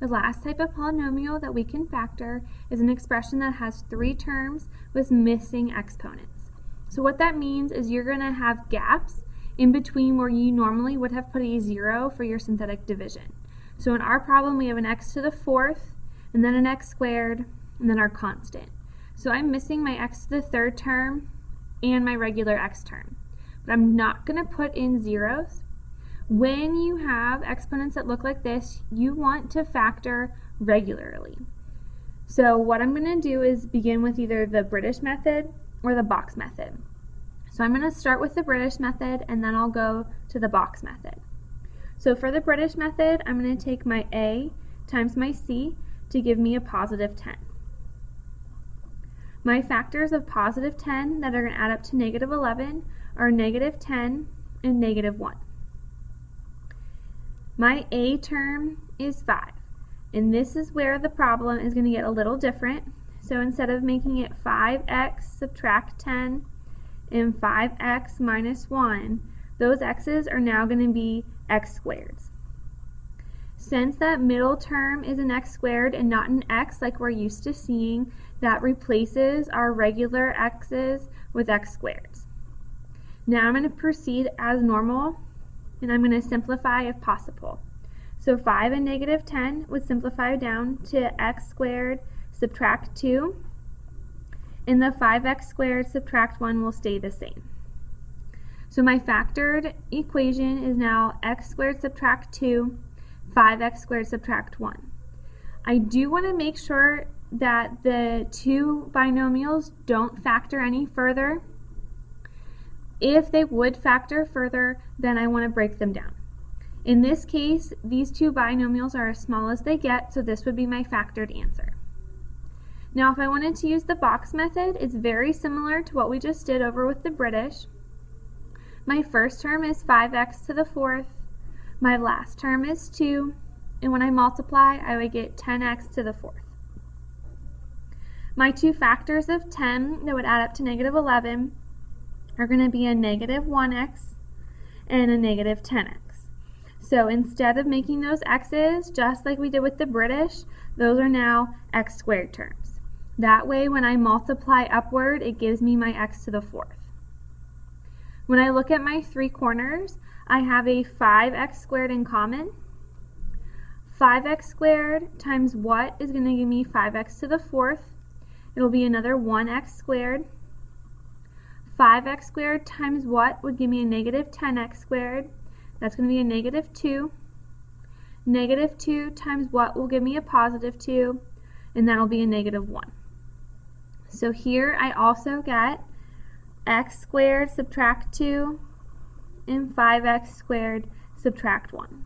The last type of polynomial that we can factor is an expression that has 3 terms with missing exponents. So what that means is you're going to have gaps in between where you normally would have put a 0 for your synthetic division. So in our problem we have an x to the 4th, and then an x squared, and then our constant. So I'm missing my x to the 3rd term and my regular x term. But I'm not going to put in zeros. When you have exponents that look like this, you want to factor regularly. So what I'm going to do is begin with either the British method or the box method. So I'm going to start with the British method and then I'll go to the box method. So for the British method, I'm going to take my a times my c to give me a positive 10. My factors of positive 10 that are going to add up to negative 11 are negative 10 and negative 1. My a term is 5, and this is where the problem is going to get a little different. So instead of making it 5x subtract 10 and 5x minus 1, those x's are now going to be x squareds. Since that middle term is an x squared and not an x like we're used to seeing, that replaces our regular x's with x squareds. Now I'm going to proceed as normal, and I'm going to simplify if possible. So 5 and negative 10 would simplify down to x squared subtract 2, and the 5x squared subtract 1 will stay the same. So my factored equation is now x squared subtract 2, 5x squared subtract 1. I do want to make sure that the two binomials don't factor any further. If they would factor further, then I want to break them down. In this case, these two binomials are as small as they get, so this would be my factored answer. Now if I wanted to use the box method, it's very similar to what we just did over with the British. My first term is 5x to the 4th, my last term is 2, and when I multiply, I would get 10x to the 4th. My two factors of 10 that would add up to negative 11 are going to be a negative 1x and a negative 10x. So instead of making those x's, just like we did with the British, those are now x squared terms. That way, when I multiply upward, it gives me my x to the 4th. When I look at my 3 corners, I have a 5x squared in common. 5x squared times what is going to give me 5x to the 4th? It'll be another 1x squared. 5x squared times what would give me a negative 10x squared? That's going to be a negative 2. Negative 2 times what will give me a positive 2? And that'll be a negative 1. So here I also get x squared subtract 2 and 5x squared subtract 1.